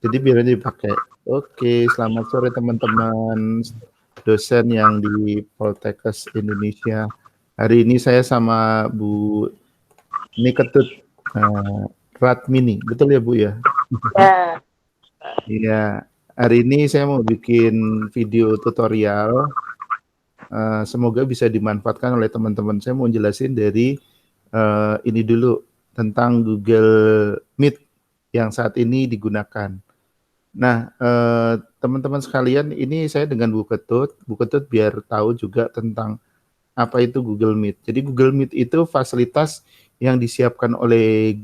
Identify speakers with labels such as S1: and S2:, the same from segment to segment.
S1: Jadi biar dipakai. Oke, selamat sore teman-teman dosen yang di Poltekkes Indonesia. Hari ini saya sama Bu Niketut Ratmini, betul ya Bu ya?
S2: Ya.
S1: Iya, hari ini saya mau bikin video tutorial. Semoga bisa dimanfaatkan oleh teman-teman. Saya mau jelasin dari ini dulu tentang Google Meet yang saat ini digunakan. Nah, teman-teman sekalian, ini saya dengan Bu Ketut. Bu Ketut biar tahu juga tentang apa itu Google Meet. Jadi Google Meet itu fasilitas yang disiapkan oleh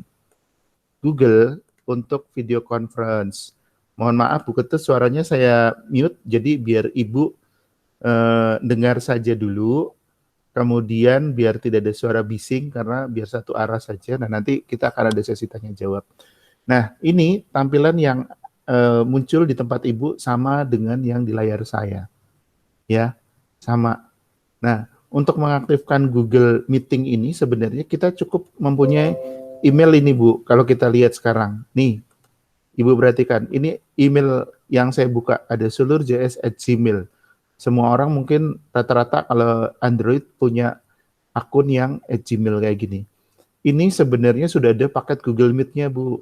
S1: Google untuk video conference. Mohon maaf Bu Ketut, suaranya saya mute, jadi biar Ibu dengar saja dulu. Kemudian biar tidak ada suara bising karena biar satu arah saja. Nah, nanti kita akan ada sesi tanya jawab. Nah, ini tampilan yang muncul di tempat Ibu sama dengan yang di layar saya. Ya, sama. Nah, untuk mengaktifkan Google Meeting ini sebenarnya kita cukup mempunyai email ini, Bu. Kalau kita lihat sekarang. Nih, Ibu perhatikan. Ini email yang saya buka. Ada sulurjs@gmail. Semua orang mungkin rata-rata kalau Android punya akun yang @gmail kayak gini. Ini sebenarnya sudah ada paket Google Meet-nya, Bu.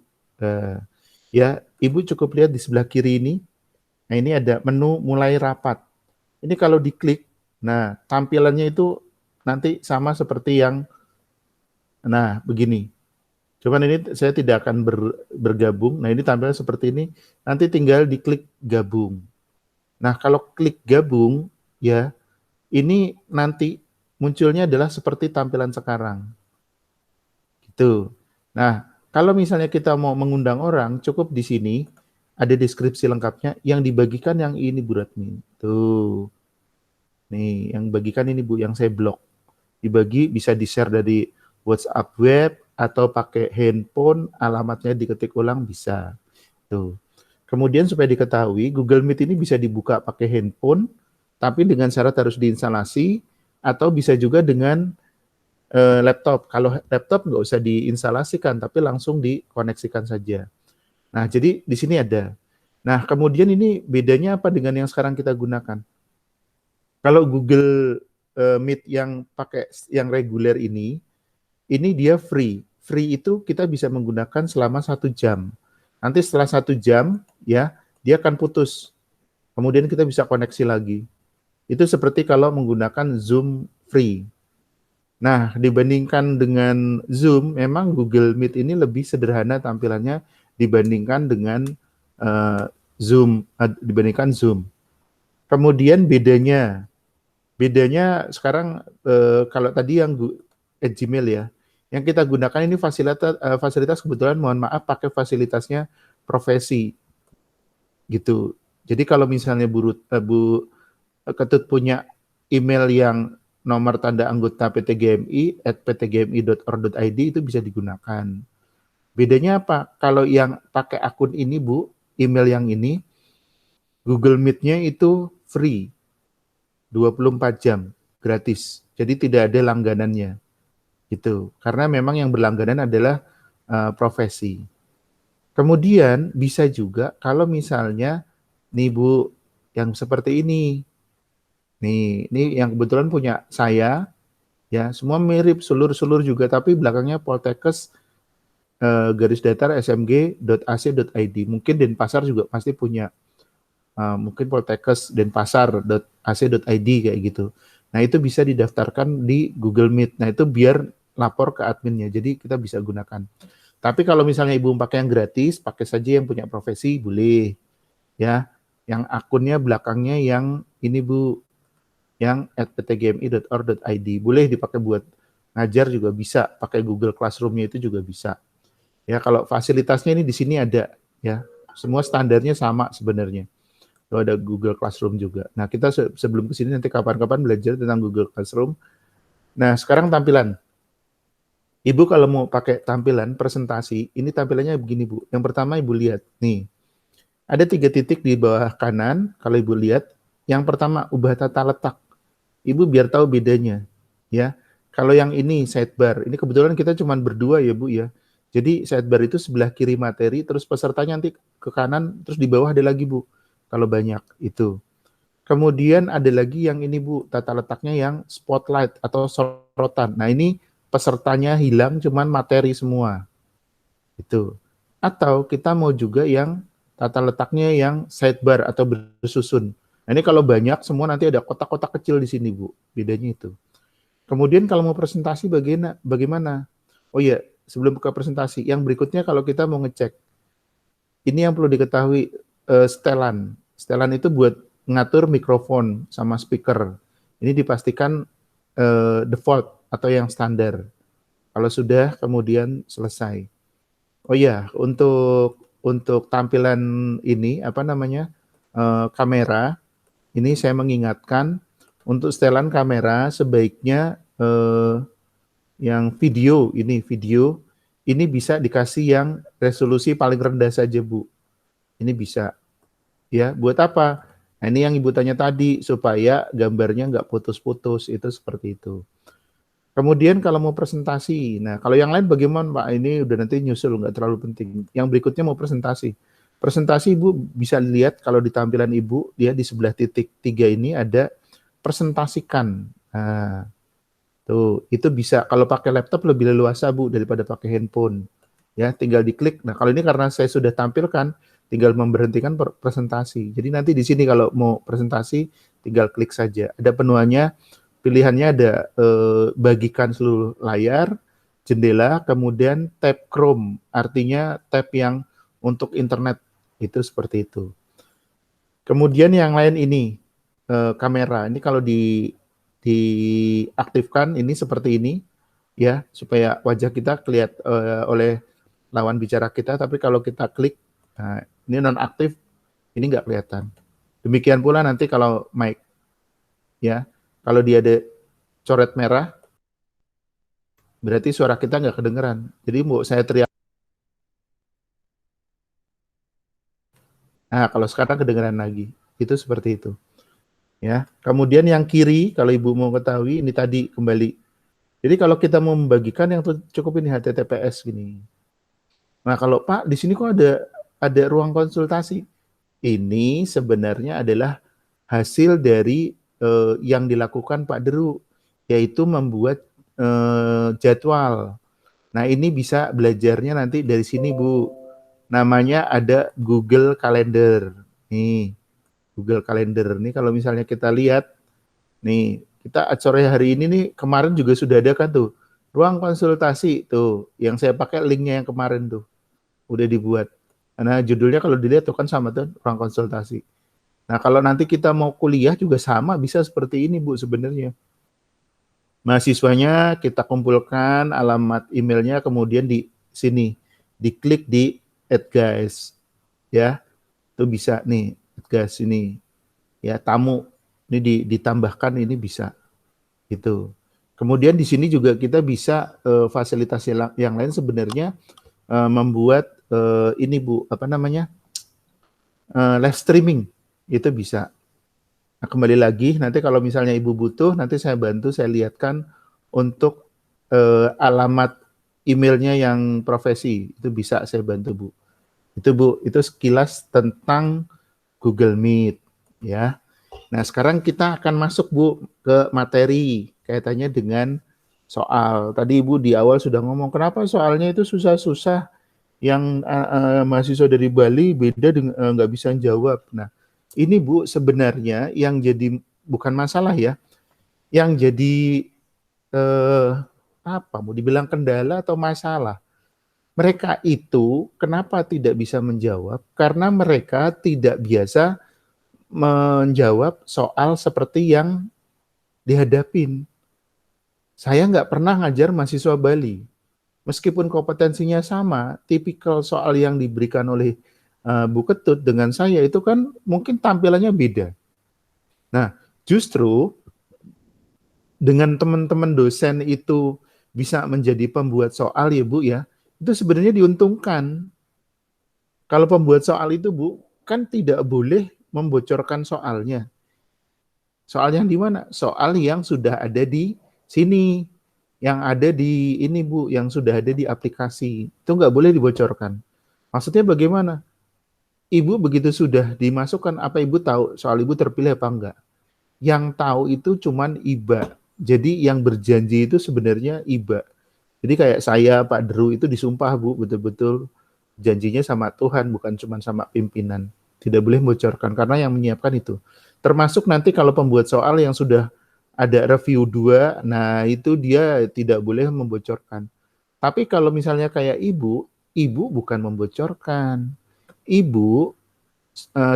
S1: Ya, Ibu cukup lihat di sebelah kiri ini. Nah, ini ada menu mulai rapat. Ini kalau diklik, nah tampilannya itu nanti sama seperti yang, nah begini. Cuman ini saya tidak akan bergabung. Nah, ini tampilan seperti ini. Nanti tinggal diklik gabung. Nah, kalau klik gabung, ya, ini nanti munculnya adalah seperti tampilan sekarang. Gitu. Nah, kalau misalnya kita mau mengundang orang, cukup di sini ada deskripsi lengkapnya yang dibagikan yang ini Bu Ratmi. Tuh. Nih, yang bagikan ini Bu, yang saya blok. Dibagi bisa di-share dari WhatsApp web atau pakai handphone, alamatnya diketik ulang bisa. Tuh. Kemudian supaya diketahui, Google Meet ini bisa dibuka pakai handphone, tapi dengan syarat harus diinstalasi, atau bisa juga dengan laptop. Kalau laptop nggak usah diinstalasikan, tapi langsung dikoneksikan saja. Nah, jadi di sini ada. Nah, kemudian ini bedanya apa dengan yang sekarang kita gunakan? Kalau Google Meet yang pakai yang reguler ini dia free. Free itu kita bisa menggunakan selama 1 jam. Nanti setelah 1 jam, ya, dia akan putus. Kemudian kita bisa koneksi lagi. Itu seperti kalau menggunakan Zoom free. Nah, dibandingkan dengan Zoom, memang Google Meet ini lebih sederhana tampilannya dibandingkan dengan Zoom. Kemudian bedanya sekarang kalau tadi yang Gmail ya, yang kita gunakan ini fasilitas kebetulan mohon maaf pakai fasilitasnya profesi gitu. Jadi kalau misalnya Bu Ketut punya email yang nomor tanda anggota PTGMI @ptgmi.or.id itu bisa digunakan. Bedanya apa? Kalau yang pakai akun ini Bu, email yang ini, Google Meet-nya itu free, 24 jam, gratis. Jadi tidak ada langganannya. Gitu. Karena memang yang berlangganan adalah profesi. Kemudian bisa juga kalau misalnya nih Bu, yang seperti ini. Nih, ini yang kebetulan punya saya, ya semua mirip sulur-sulur juga, tapi belakangnya Poltekkes garis datar smg.ac.id. Mungkin Denpasar juga pasti punya. Mungkin Poltekkes denpasar.ac.id kayak gitu. Nah, itu bisa didaftarkan di Google Meet. Nah, itu biar lapor ke adminnya. Jadi kita bisa gunakan. Tapi kalau misalnya Ibu pakai yang gratis, pakai saja yang punya profesi, boleh. Ya, yang akunnya belakangnya yang ini Bu, yang @ptgmi.or.id. Boleh dipakai buat ngajar juga bisa, pakai Google Classroom-nya itu juga bisa. Ya, kalau fasilitasnya ini di sini ada, ya. Semua standarnya sama sebenarnya. Kalau ada Google Classroom juga. Nah, kita sebelum ke sini nanti kapan-kapan belajar tentang Google Classroom. Nah, sekarang tampilan. Ibu kalau mau pakai tampilan presentasi, ini tampilannya begini Bu. Yang pertama Ibu lihat, nih. Ada 3 titik di bawah kanan, kalau Ibu lihat. Yang pertama, ubah tata letak. Ibu biar tahu bedanya, ya. Kalau yang ini sidebar, ini kebetulan kita cuma berdua ya Bu ya. Jadi sidebar itu sebelah kiri materi, terus pesertanya nanti ke kanan, terus di bawah ada lagi Bu, kalau banyak itu. Kemudian ada lagi yang ini Bu, tata letaknya yang spotlight atau sorotan. Nah ini pesertanya hilang, cuman materi semua. Itu. Atau kita mau juga yang tata letaknya yang sidebar atau bersusun. Nah ini kalau banyak semua nanti ada kotak-kotak kecil di sini Bu, bedanya itu. Kemudian kalau mau presentasi bagaimana? Oh iya, sebelum buka presentasi, yang berikutnya kalau kita mau ngecek, ini yang perlu diketahui, setelan. Setelan itu buat ngatur mikrofon sama speaker. Ini dipastikan default atau yang standar. Kalau sudah, kemudian selesai. Oh iya, untuk tampilan ini, apa namanya, kamera, ini saya mengingatkan, untuk setelan kamera sebaiknya yang video ini bisa dikasih yang resolusi paling rendah saja Bu. Ini bisa ya. Buat apa? Nah, ini yang Ibu tanya tadi supaya gambarnya nggak putus-putus, itu seperti itu. Kemudian kalau mau presentasi, nah kalau yang lain bagaimana Pak? Ini udah nanti nyusul, nggak terlalu penting. Yang berikutnya mau presentasi. Presentasi Ibu bisa lihat kalau di tampilan Ibu, dia di sebelah titik 3 ini ada presentasikan. Nah, tuh, itu bisa kalau pakai laptop lebih leluasa Bu daripada pakai handphone. Ya, tinggal diklik. Nah, kalau ini karena saya sudah tampilkan, tinggal memberhentikan presentasi. Jadi nanti di sini kalau mau presentasi tinggal klik saja. Ada penuanya, pilihannya ada bagikan seluruh layar, jendela, kemudian tab Chrome, artinya tab yang untuk internet, itu seperti itu. Kemudian yang lain ini, kamera. Ini kalau diaktifkan ini seperti ini, ya, supaya wajah kita kelihatan oleh lawan bicara kita, tapi kalau kita klik, nah, ini nonaktif, ini nggak kelihatan. Demikian pula nanti kalau mic, ya, kalau dia ada coret merah, berarti suara kita nggak kedengeran. Jadi mau saya teriak, nah kalau sekarang kedengeran lagi, itu seperti itu. Ya, kemudian yang kiri, kalau Ibu mau ketahui, ini tadi kembali. Jadi kalau kita mau membagikan yang cukup ini HTTPS gini. Nah kalau Pak, di sini kok ada ruang konsultasi. Ini sebenarnya adalah hasil dari yang dilakukan Pak Deru, yaitu membuat jadwal. Nah ini bisa belajarnya nanti dari sini Bu. Namanya ada Google Calendar. Nih, Google Calendar. Nih kalau misalnya kita lihat, nih kita sore hari ini nih, kemarin juga sudah ada kan tuh, ruang konsultasi tuh, yang saya pakai linknya yang kemarin tuh, udah dibuat. Karena judulnya kalau dilihat tuh kan sama tuh, ruang konsultasi. Nah, kalau nanti kita mau kuliah juga sama, bisa seperti ini Bu sebenarnya. Mahasiswanya kita kumpulkan alamat emailnya, kemudian di sini, diklik di add guys, ya, itu bisa nih, add guys ini, ya, tamu, ini ditambahkan, ini bisa, gitu. Kemudian di sini juga kita bisa fasilitas yang lain sebenarnya membuat ini Bu, apa namanya, live streaming, itu bisa. Nah, kembali lagi, nanti kalau misalnya Ibu butuh, nanti saya bantu, saya lihatkan untuk alamat emailnya yang profesi, itu bisa saya bantu Bu. Itu Bu, itu sekilas tentang Google Meet, ya. Nah, sekarang kita akan masuk Bu ke materi kaitannya dengan soal. Tadi Ibu di awal sudah ngomong, kenapa soalnya itu susah-susah, yang mahasiswa dari Bali beda dengan nggak bisa jawab. Nah, ini Bu sebenarnya yang jadi bukan masalah ya, yang jadi apa mau dibilang kendala atau masalah. Mereka itu kenapa tidak bisa menjawab? Karena mereka tidak biasa menjawab soal seperti yang dihadapin. Saya nggak pernah ngajar mahasiswa Bali. Meskipun kompetensinya sama, tipikal soal yang diberikan oleh Bu Ketut dengan saya itu kan mungkin tampilannya beda. Nah, justru dengan teman-teman dosen itu bisa menjadi pembuat soal ya Bu ya, itu sebenarnya diuntungkan. Kalau pembuat soal itu Bu, kan tidak boleh membocorkan soalnya. Soal yang di mana? Soal yang sudah ada di sini. yang ada di ini Bu, yang sudah ada di aplikasi. Itu nggak boleh dibocorkan. Maksudnya bagaimana? Ibu begitu sudah dimasukkan, apa Ibu tahu soal Ibu terpilih apa enggak? Yang tahu itu cuman IBA. Jadi yang berjanji itu sebenarnya IBA. Jadi kayak saya, Pak Deru itu disumpah Bu, betul-betul janjinya sama Tuhan, bukan cuma sama pimpinan. Tidak boleh membocorkan, karena yang menyiapkan itu. Termasuk nanti kalau pembuat soal yang sudah ada review 2, nah itu dia tidak boleh membocorkan. Tapi kalau misalnya kayak ibu bukan membocorkan. Ibu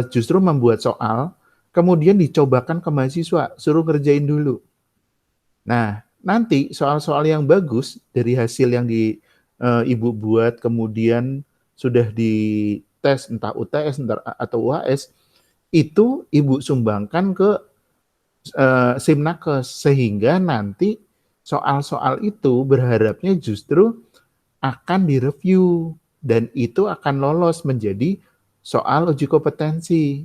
S1: justru membuat soal, kemudian dicobakan ke mahasiswa, suruh ngerjain dulu. Nah, nanti soal-soal yang bagus dari hasil yang ibu buat, kemudian sudah dites entah UTS atau UAS, itu ibu sumbangkan ke Simnakes, sehingga nanti soal-soal itu berharapnya justru akan direview dan itu akan lolos menjadi soal uji kompetensi.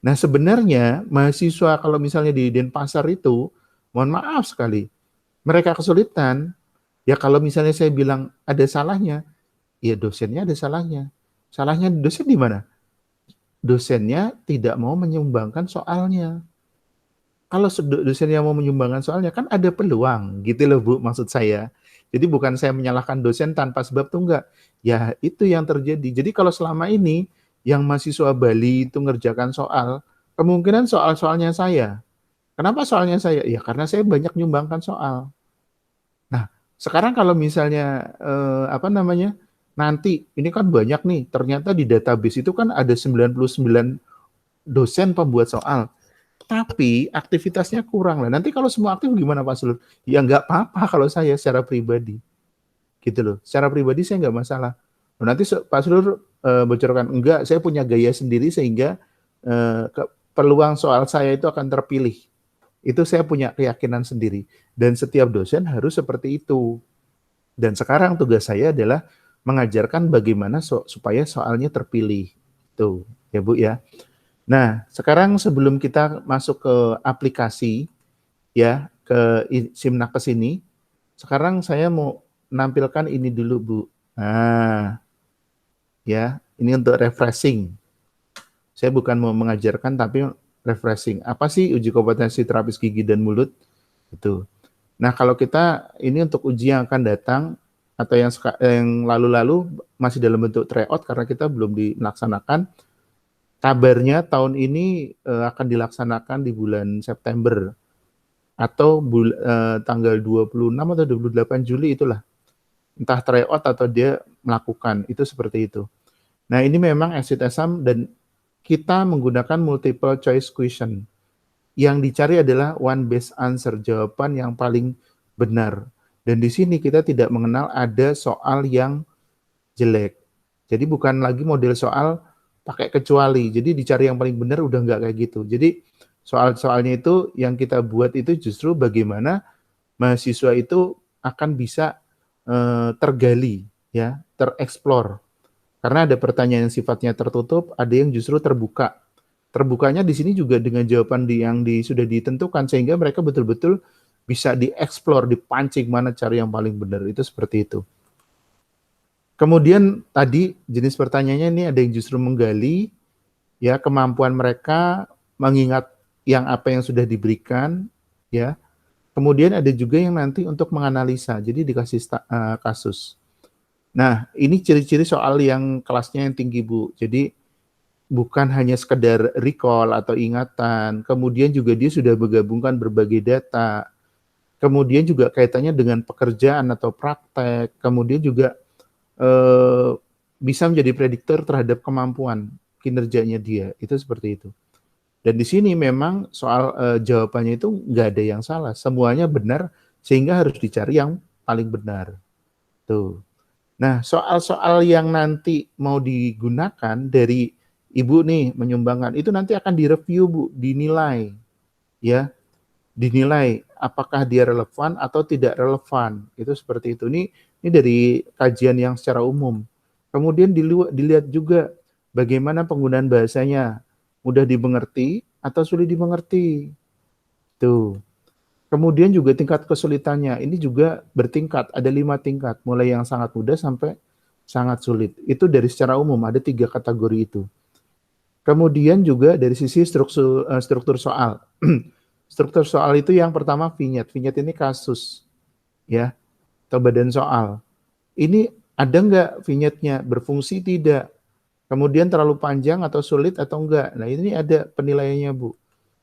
S1: Nah, sebenarnya mahasiswa kalau misalnya di Denpasar itu, mohon maaf sekali, mereka kesulitan. Ya kalau misalnya saya bilang ada salahnya, ya dosennya ada salahnya. Salahnya dosen di mana? Dosennya tidak mau menyumbangkan soalnya. Kalau dosen yang mau menyumbangkan soalnya kan ada peluang gitu loh Bu, maksud saya. Jadi bukan saya menyalahkan dosen tanpa sebab tuh enggak. Ya itu yang terjadi. Jadi kalau selama ini yang mahasiswa Bali itu ngerjakan soal, kemungkinan soal-soalnya saya. Kenapa soalnya saya? Ya karena saya banyak menyumbangkan soal. Nah, sekarang kalau misalnya apa namanya? Nanti ini kan banyak nih, ternyata di database itu kan ada 99 dosen pembuat soal. Tapi aktivitasnya kurang lah. Nanti kalau semua aktif gimana Pak Sulur? Ya nggak apa-apa kalau saya secara pribadi. Gitu loh. Secara pribadi saya nggak masalah. Nanti Pak Sulur bocorkan, enggak, saya punya gaya sendiri sehingga peluang soal saya itu akan terpilih. Itu saya punya keyakinan sendiri. Dan setiap dosen harus seperti itu. Dan sekarang tugas saya adalah mengajarkan bagaimana supaya soalnya terpilih. Tuh, ya Bu ya. Nah, sekarang sebelum kita masuk ke aplikasi, ya, ke Simnakes ini, sekarang saya mau menampilkan ini dulu, Bu. Nah, ya, ini untuk refreshing. Saya bukan mau mengajarkan, tapi refreshing. Apa sih uji kompetensi terapis gigi dan mulut? Itu. Nah, kalau kita ini untuk uji yang akan datang, atau yang lalu-lalu masih dalam bentuk tryout karena kita belum dilaksanakan. Kabarnya tahun ini akan dilaksanakan di bulan September atau tanggal 26 atau 28 Juli itulah. Entah tryout atau dia melakukan, itu seperti itu. Nah, ini memang exit exam dan kita menggunakan multiple choice question. Yang dicari adalah one best answer, jawaban yang paling benar. Dan di sini kita tidak mengenal ada soal yang jelek. Jadi bukan lagi model soal pakai kecuali. Jadi dicari yang paling benar udah nggak kayak gitu. Jadi soal-soalnya itu yang kita buat itu justru bagaimana mahasiswa itu akan bisa tergali, ya, tereksplor. Karena ada pertanyaan yang sifatnya tertutup, ada yang justru terbuka. Terbukanya di sini juga dengan jawaban yang sudah ditentukan sehingga mereka betul-betul bisa dieksplor, dipancing mana cara yang paling benar. Itu seperti itu. Kemudian tadi jenis pertanyaannya ini ada yang justru menggali ya kemampuan mereka mengingat yang apa yang sudah diberikan ya. Kemudian ada juga yang nanti untuk menganalisa. Jadi dikasih kasus. Nah, ini ciri-ciri soal yang kelasnya yang tinggi, Bu. Jadi bukan hanya sekedar recall atau ingatan, kemudian juga dia sudah menggabungkan berbagai data. Kemudian juga kaitannya dengan pekerjaan atau praktek, kemudian juga bisa menjadi prediktor terhadap kemampuan kinerjanya dia, itu seperti itu. Dan di sini memang soal jawabannya itu nggak ada yang salah, semuanya benar sehingga harus dicari yang paling benar. Tuh. Nah, soal-soal yang nanti mau digunakan dari Ibu nih menyumbangkan itu nanti akan direview Bu, dinilai ya, dinilai apakah dia relevan atau tidak relevan. Itu seperti itu. Ini dari kajian yang secara umum. Kemudian dilihat juga bagaimana penggunaan bahasanya, mudah dimengerti atau sulit dimengerti. Tuh. Kemudian juga tingkat kesulitannya, ini juga bertingkat, ada 5 tingkat, mulai yang sangat mudah sampai sangat sulit. Itu dari secara umum, ada 3 kategori itu. Kemudian juga dari sisi struktur soal. Struktur soal itu yang pertama vignette. Vignette ini kasus, ya, atau badan soal. Ini ada nggak vignette-nya, berfungsi tidak, kemudian terlalu panjang atau sulit atau enggak. Nah, ini ada penilaiannya, Bu.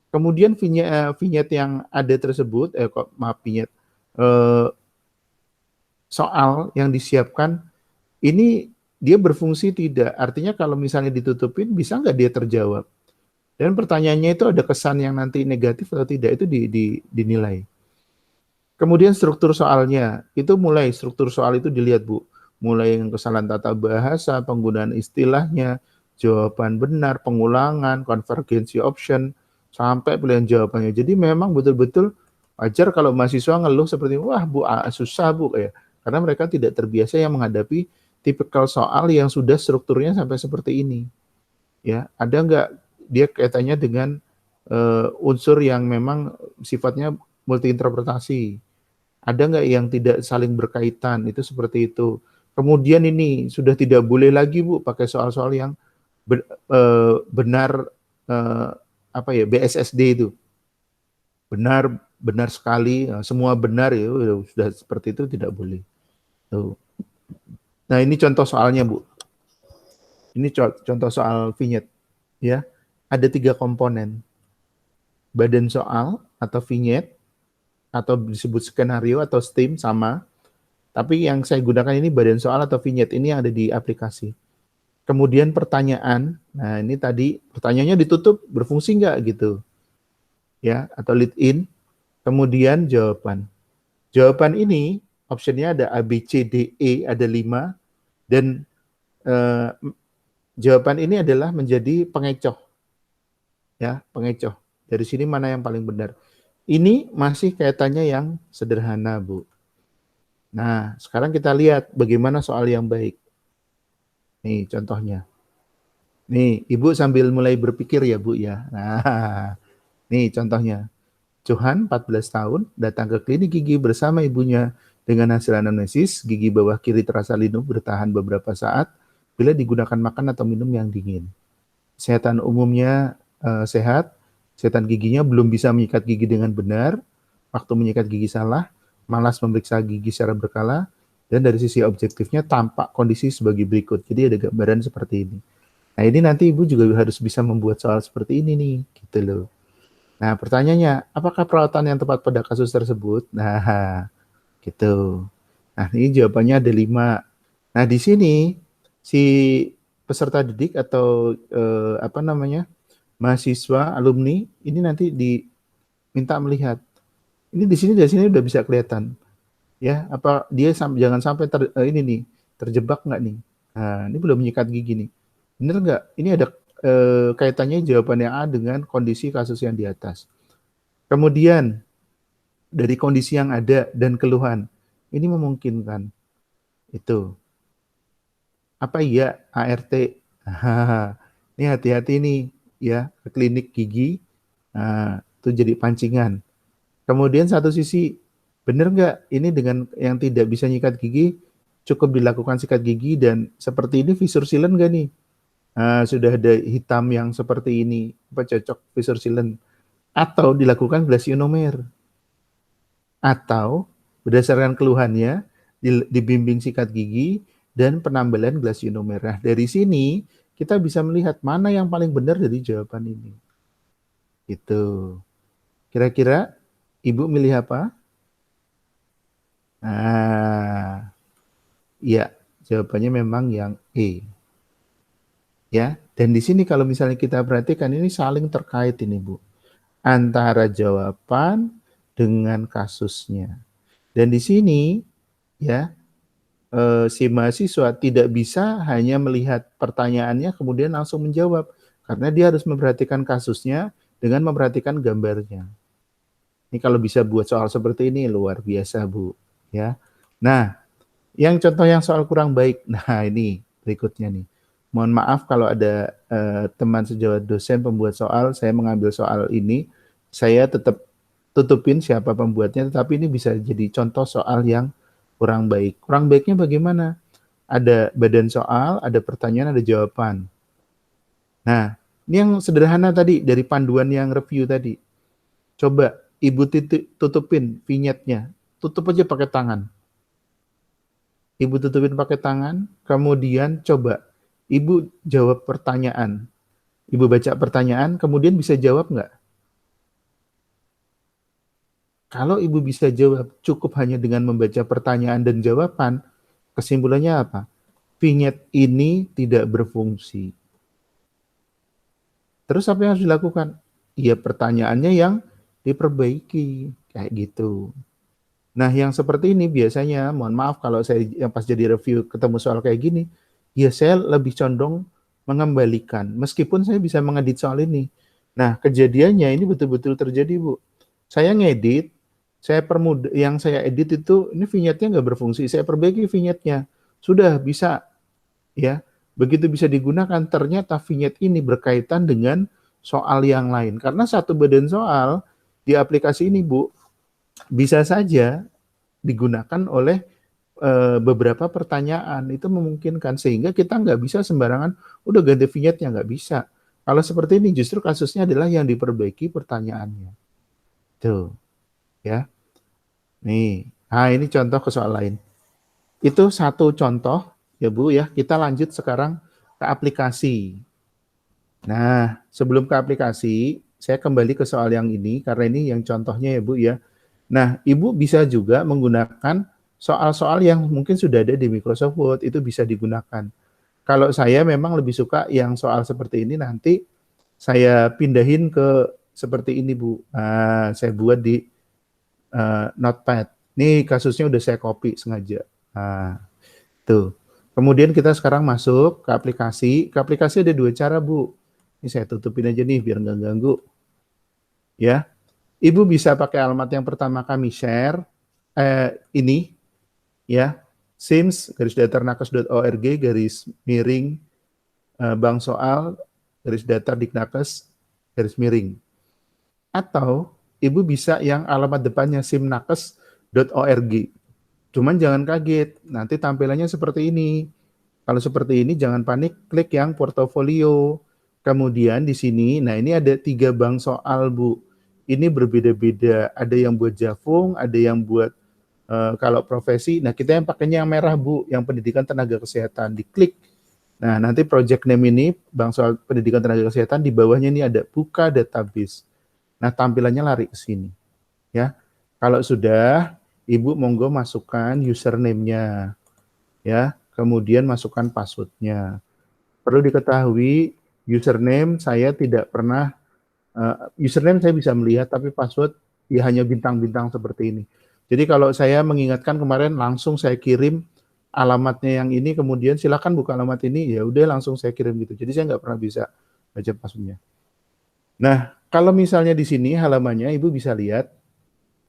S1: Kemudian vignette yang ada tersebut, vignette soal yang disiapkan ini dia berfungsi tidak. Artinya kalau misalnya ditutupin, bisa nggak dia terjawab? Dan pertanyaannya itu ada kesan yang nanti negatif atau tidak, itu dinilai. Kemudian struktur soalnya, itu mulai struktur soal itu dilihat, Bu. Mulai yang kesalahan tata bahasa, penggunaan istilahnya, jawaban benar, pengulangan, konvergensi option, sampai pilihan jawabannya. Jadi memang betul-betul wajar kalau mahasiswa ngeluh seperti, wah Bu, susah Bu, ya. Karena mereka tidak terbiasa yang menghadapi tipikal soal yang sudah strukturnya sampai seperti ini. Ya, ada nggak dia kaitannya dengan unsur yang memang sifatnya multi interpretasi? Ada nggak yang tidak saling berkaitan? Itu seperti itu. Kemudian ini sudah tidak boleh lagi Bu pakai soal-soal yang benar apa ya, BSSD itu. Benar sekali, semua benar ya, sudah seperti itu tidak boleh. Tuh. Nah, ini contoh soalnya, Bu. Ini contoh soal vignette, ya. Ada 3 komponen. Badan soal atau vignette, atau disebut skenario atau STEAM sama. Tapi yang saya gunakan ini badan soal atau vignette, ini yang ada di aplikasi. Kemudian pertanyaan, nah ini tadi pertanyaannya ditutup, berfungsi nggak gitu, ya, atau lead in. Kemudian jawaban. Jawaban ini optionnya ada A, B, C, D, E, ada 5. Dan jawaban ini adalah menjadi pengecoh, ya, pengecoh. Dari sini mana yang paling benar. Ini masih kaitannya yang sederhana, Bu. Nah, sekarang kita lihat bagaimana soal yang baik. Nih contohnya. Nih, Ibu sambil mulai berpikir ya, Bu ya. Nah, nih contohnya. Johan, 14 tahun, datang ke klinik gigi bersama ibunya. Dengan hasil anamnesis, gigi bawah kiri terasa linu bertahan beberapa saat bila digunakan makan atau minum yang dingin. Kesehatan umumnya sehat, kesehatan giginya belum bisa menyikat gigi dengan benar, waktu menyikat gigi salah, malas memeriksa gigi secara berkala, dan dari sisi objektifnya tampak kondisi sebagai berikut. Jadi ada gambaran seperti ini. Nah, ini nanti Ibu juga harus bisa membuat soal seperti ini nih, gitu loh. Nah, pertanyaannya, apakah perawatan yang tepat pada kasus tersebut? Nah, gitu. Nah, ini jawabannya ada 5. Nah, di sini si peserta didik atau apa namanya, mahasiswa, alumni, ini nanti diminta melihat. Ini di sini dari sini udah bisa kelihatan, ya. Apa dia jangan sampai ini nih terjebak nggak nih? Nah, ini belum menyikat gigi nih. Bener nggak? Ini ada kaitannya jawaban yang A dengan kondisi kasus yang di atas. Kemudian dari kondisi yang ada dan keluhan, ini memungkinkan. Itu. Apa iya ART? Ini hati-hati nih ya, ke klinik gigi. Nah, itu jadi pancingan. Kemudian satu sisi, benar nggak ini dengan yang tidak bisa nyikat gigi, cukup dilakukan sikat gigi dan seperti ini visur silen nggak nih? Nah, sudah ada hitam yang seperti ini, apa cocok visur silen? Atau dilakukan glasionomer? Atau berdasarkan keluhannya, dibimbing sikat gigi dan penambalan glasionomer. Nah, dari sini kita bisa melihat mana yang paling benar dari jawaban ini. Itu. Kira-kira Ibu milih apa? Nah, ya, jawabannya memang yang E. Ya, dan di sini kalau misalnya kita perhatikan ini saling terkait ini, Bu. Antara jawaban dengan kasusnya. Dan di sini ya, si mahasiswa tidak bisa hanya melihat pertanyaannya kemudian langsung menjawab, karena dia harus memperhatikan kasusnya dengan memperhatikan gambarnya. Ini kalau bisa buat soal seperti ini luar biasa, Bu, ya. Nah, yang contoh yang soal kurang baik. Nah, ini berikutnya nih. Mohon maaf kalau ada teman sejawat dosen pembuat soal, saya mengambil soal ini, saya tetap tutupin siapa pembuatnya, tetapi ini bisa jadi contoh soal yang kurang baik. Kurang baiknya bagaimana? Ada badan soal, ada pertanyaan, ada jawaban. Nah, ini yang sederhana tadi dari panduan yang review tadi. Coba Ibu tutupin vignette-nya, tutup aja pakai tangan. Ibu tutupin pakai tangan, kemudian coba Ibu jawab pertanyaan. Ibu baca pertanyaan, kemudian bisa jawab nggak? Kalau Ibu bisa jawab cukup hanya dengan membaca pertanyaan dan jawaban, kesimpulannya apa? Vignette ini tidak berfungsi. Terus apa yang harus dilakukan? Ya pertanyaannya yang diperbaiki, kayak gitu. Nah yang seperti ini biasanya, mohon maaf kalau saya yang pas jadi review ketemu soal kayak gini, ya saya lebih condong mengembalikan, meskipun saya bisa mengedit soal ini. Nah kejadiannya ini betul-betul terjadi Bu. Saya ngedit, saya permudah, yang saya edit itu, ini vignette-nya nggak berfungsi, saya perbaiki vignette-nya. Sudah bisa, ya. Begitu bisa digunakan, ternyata vignette ini berkaitan dengan soal yang lain. Karena satu badan soal di aplikasi ini, Bu, bisa saja digunakan oleh beberapa pertanyaan. Itu memungkinkan, sehingga kita nggak bisa sembarangan, udah ganti vignette-nya, nggak bisa. Kalau seperti ini justru kasusnya adalah yang diperbaiki pertanyaannya. Tuh, ya. Nih, nah ini contoh ke soal lain. Itu satu contoh, ya Bu ya. Kita lanjut sekarang ke aplikasi. Nah, sebelum ke aplikasi, saya kembali ke soal yang ini, karena ini yang contohnya ya Bu ya. Nah, Ibu bisa juga menggunakan soal-soal yang mungkin sudah ada di Microsoft Word, itu bisa digunakan. Kalau saya memang lebih suka yang soal seperti ini, nanti saya pindahin ke seperti ini Bu. Nah, saya buat di Notepad. Nih kasusnya udah saya copy sengaja. Nah, tuh. Kemudian kita sekarang masuk ke aplikasi. Ke aplikasi ada dua cara, Bu. Ini saya tutupin aja nih biar nggak ganggu. Ya, Ibu bisa pakai alamat yang pertama kami share. Ini, ya, sims-datarnakes.org garis miring bank soal garis datar diknakes garis miring. Atau Ibu bisa yang alamat depannya simnakes.org. Cuman jangan kaget, nanti tampilannya seperti ini. Kalau seperti ini jangan panik, klik yang portofolio. Kemudian di sini, nah ini ada 3 bank soal Bu. Ini berbeda-beda, ada yang buat Javung, ada yang buat kalau profesi. Nah kita yang pakainya yang merah Bu, yang pendidikan tenaga kesehatan, diklik. Nah nanti project name ini, bank soal pendidikan tenaga kesehatan, di bawahnya ini ada buka database. Nah tampilannya lari ke sini. Ya, kalau sudah, Ibu monggo masukkan username-nya. Ya, kemudian masukkan password-nya. Perlu diketahui, username saya tidak pernah, username saya bisa melihat, tapi password ya hanya bintang-bintang seperti ini. Jadi kalau saya mengingatkan kemarin, langsung saya kirim alamatnya yang ini, kemudian silakan buka alamat ini, ya udah langsung saya kirim gitu. Jadi saya nggak pernah bisa baca password-nya. Nah, kalau misalnya di sini halamannya Ibu bisa lihat,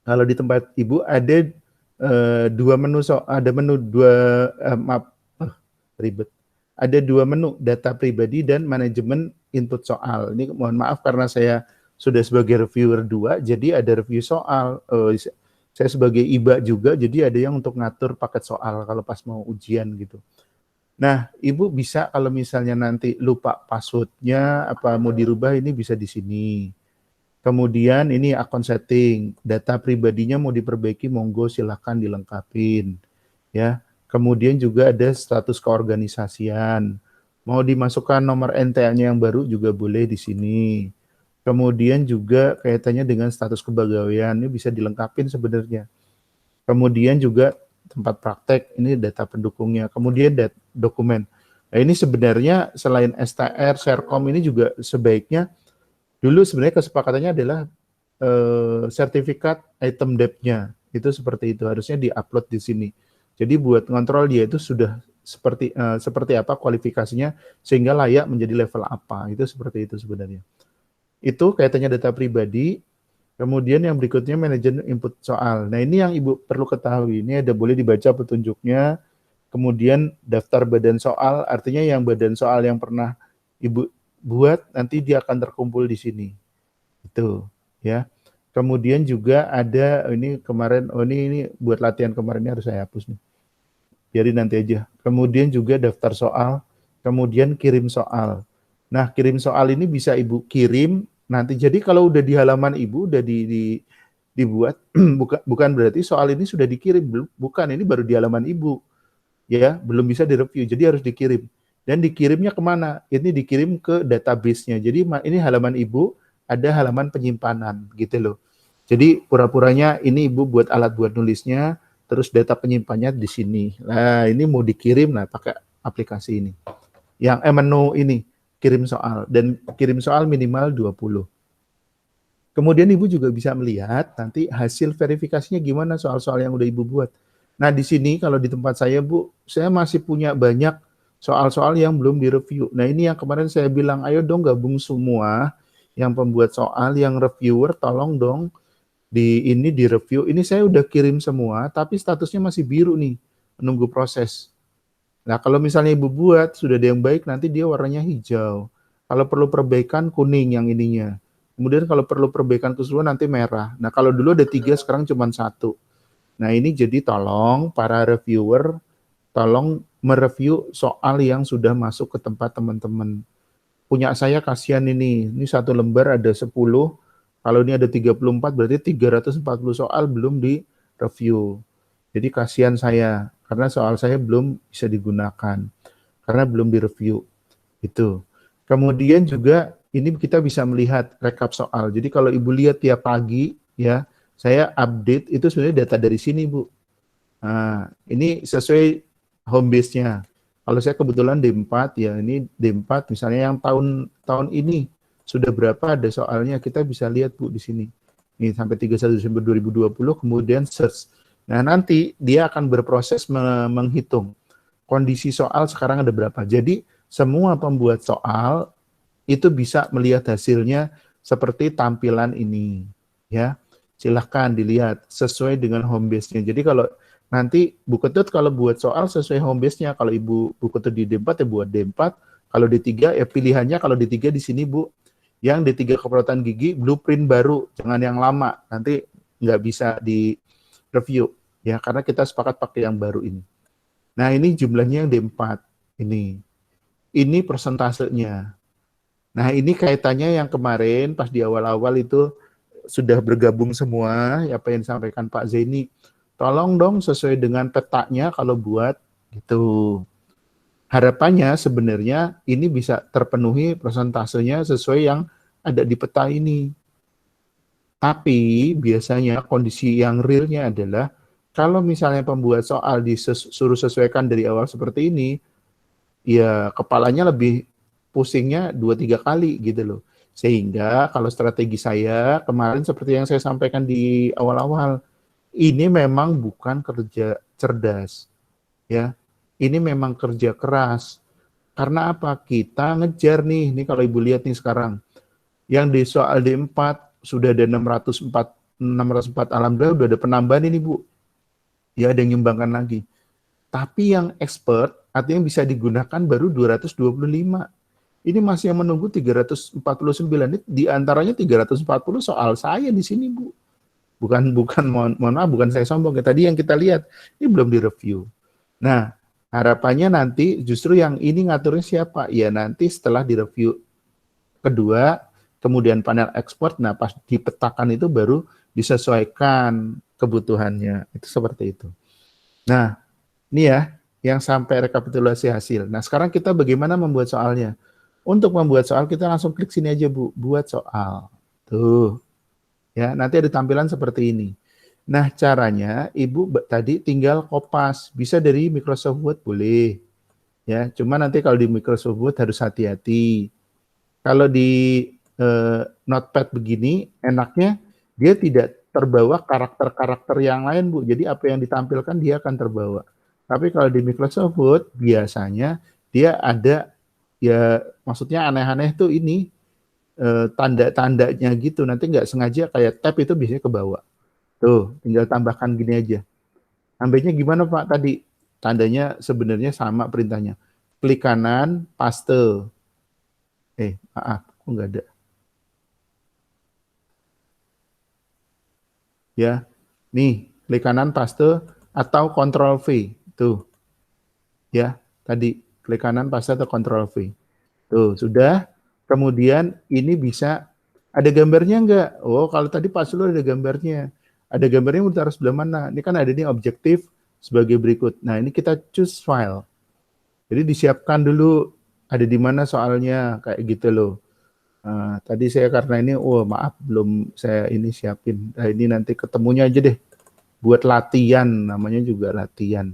S1: kalau di tempat Ibu ada dua menu, ada menu dua, maaf, ribet. Ada dua menu, data pribadi dan manajemen input soal. Ini mohon maaf karena saya sudah sebagai reviewer 2, jadi ada review soal. Saya sebagai IBA juga, jadi ada yang untuk ngatur paket soal kalau pas mau ujian gitu. Nah, Ibu bisa kalau misalnya nanti lupa password-nya, apa mau dirubah, ini bisa di sini. Kemudian ini akun setting, data pribadinya mau diperbaiki, monggo silahkan dilengkapin. Ya, kemudian juga ada status keorganisasian. Mau dimasukkan nomor NTA-nya yang baru juga boleh di sini. Kemudian juga kaitannya dengan status kepegawaian, ini bisa dilengkapin sebenarnya. Kemudian juga tempat praktek, ini data pendukungnya. Kemudian dokumen. Nah, ini sebenarnya selain STR, Serkom ini juga sebaiknya dulu sebenarnya kesepakatannya adalah sertifikat item depth-nya. Itu seperti itu, harusnya di-upload di sini. Jadi buat ngontrol dia itu sudah seperti apa kualifikasinya sehingga layak menjadi level apa. Itu seperti itu sebenarnya. Itu kaitannya data pribadi. Kemudian yang berikutnya manajemen input soal. Nah, ini yang Ibu perlu ketahui. Ini ada boleh dibaca petunjuknya. Kemudian daftar badan soal, artinya yang badan soal yang pernah Ibu buat nanti dia akan terkumpul di sini. Itu, ya. Kemudian juga ada ini kemarin, ini buat latihan kemarinnya harus saya hapus nih. Biarin nanti aja. Kemudian juga daftar soal, kemudian kirim soal. Nah, kirim soal ini bisa Ibu kirim nanti. Jadi kalau udah di halaman Ibu udah dibuat bukan berarti soal ini sudah dikirim, bukan, ini baru di halaman Ibu. Ya, belum bisa direview. Jadi harus dikirim. Dan dikirimnya kemana? Ini dikirim ke database-nya. Jadi ini halaman Ibu, ada halaman penyimpanan gitu loh. Jadi pura-puranya ini Ibu buat alat buat nulisnya, terus data penyimpannya di sini. Nah, ini mau dikirim, nah pakai aplikasi ini. Yang menu ini, kirim soal. Dan kirim soal minimal 20. Kemudian Ibu juga bisa melihat nanti hasil verifikasinya gimana soal-soal yang udah Ibu buat. Nah, di sini kalau di tempat saya, Bu, saya masih punya banyak soal-soal yang belum direview. Nah, ini yang kemarin saya bilang, ayo dong gabung semua yang pembuat soal, yang reviewer, tolong dong ini di review. Ini saya udah kirim semua, tapi statusnya masih biru nih, menunggu proses. Nah, kalau misalnya Ibu buat, sudah ada yang baik, nanti dia warnanya hijau. Kalau perlu perbaikan, kuning yang ininya. Kemudian kalau perlu perbaikan keseluruhan, nanti merah. Nah, kalau dulu ada 3, sekarang cuma 1. Nah, ini jadi tolong para reviewer, tolong mereview soal yang sudah masuk ke tempat teman-teman. Punya saya kasihan ini satu lembar ada 10, kalau ini ada 34, berarti 340 soal belum di-review. Jadi kasihan saya, karena soal saya belum bisa digunakan, karena belum di-review. Itu. Kemudian juga ini kita bisa melihat rekap soal. Jadi kalau Ibu lihat tiap pagi, ya, saya update itu sebenarnya data dari sini, Bu. Nah, ini sesuai home base-nya. Kalau saya kebetulan D4, ya ini D4 misalnya yang tahun ini sudah berapa ada soalnya, kita bisa lihat Bu di sini. Ini sampai 31 Desember 2020, kemudian search. Nah, nanti dia akan berproses menghitung kondisi soal sekarang ada berapa. Jadi semua pembuat soal itu bisa melihat hasilnya seperti tampilan ini, ya. Silahkan dilihat sesuai dengan home base-nya. Jadi kalau nanti Bu Ketut kalau buat soal sesuai home base-nya, kalau Ibu Bu Ketut di D4 ya buat D4, kalau D3 ya pilihannya kalau D3 di sini Bu, yang D3 keperawatan gigi blueprint baru, jangan yang lama, nanti nggak bisa di review ya karena kita sepakat pakai yang baru ini. Nah, ini jumlahnya yang D4 ini. Ini persentasenya. Nah, ini kaitannya yang kemarin pas di awal-awal itu sudah bergabung semua, apa yang disampaikan Pak Zaini. Tolong dong sesuai dengan petanya kalau buat gitu. Harapannya sebenarnya ini bisa terpenuhi persentasenya sesuai yang ada di peta ini. Tapi biasanya kondisi yang realnya adalah kalau misalnya pembuat soal disuruh sesuaikan dari awal seperti ini, ya kepalanya lebih pusingnya 2-3 kali gitu loh. Sehingga kalau strategi saya kemarin seperti yang saya sampaikan di awal-awal, ini memang bukan kerja cerdas ya. Ini memang kerja keras. Karena apa? Kita ngejar nih, ini kalau Ibu lihat nih sekarang, yang di soal D4 sudah ada 604 alhamdulillah udah ada penambahan ini Bu. Ya ada yang nyumbangkan lagi. Tapi yang expert artinya bisa digunakan baru 225. Ini masih yang menunggu 349. Ini diantaranya 340 soal saya di sini Bu. Bukan mohon maaf, bukan saya sombong. Tadi yang kita lihat ini belum direview. Nah, harapannya nanti justru yang ini ngaturnya siapa? Ya nanti setelah direview kedua, kemudian panel ekspor, nah pas dipetakan itu baru disesuaikan kebutuhannya. Itu seperti itu. Nah, ini ya yang sampai rekapitulasi hasil. Nah, sekarang kita bagaimana membuat soalnya? Untuk membuat soal kita langsung klik sini aja Bu, buat soal. Tuh. Ya, nanti ada tampilan seperti ini. Nah, caranya Ibu tadi tinggal kopas, bisa dari Microsoft Word boleh. Ya, cuma nanti kalau di Microsoft Word harus hati-hati. Kalau di Notepad begini, enaknya dia tidak terbawa karakter-karakter yang lain, Bu. Jadi apa yang ditampilkan dia akan terbawa. Tapi kalau di Microsoft Word biasanya dia ada ya maksudnya aneh-aneh tuh ini tanda-tandanya gitu. Nanti nggak sengaja kayak tab itu biasanya ke bawah. Tuh, tinggal tambahkan gini aja. Ambilnya gimana Pak tadi? Tandanya sebenarnya sama perintahnya. Klik kanan, paste. Maaf, kok nggak ada. Ya, nih klik kanan paste atau Ctrl V, tuh ya, tadi klik kanan paste atau Ctrl V. Tuh, sudah. Kemudian ini bisa ada gambarnya enggak? Oh, kalau tadi pas lu ada gambarnya. Ada gambarnya mau taruh sebelah mana? Ini kan ada nih objektif sebagai berikut. Nah, ini kita choose file. Jadi disiapkan dulu ada di mana soalnya kayak gitu loh. Nah, tadi saya karena ini, maaf belum saya ini siapin. Nah, ini nanti ketemunya aja deh. Buat latihan, namanya juga latihan.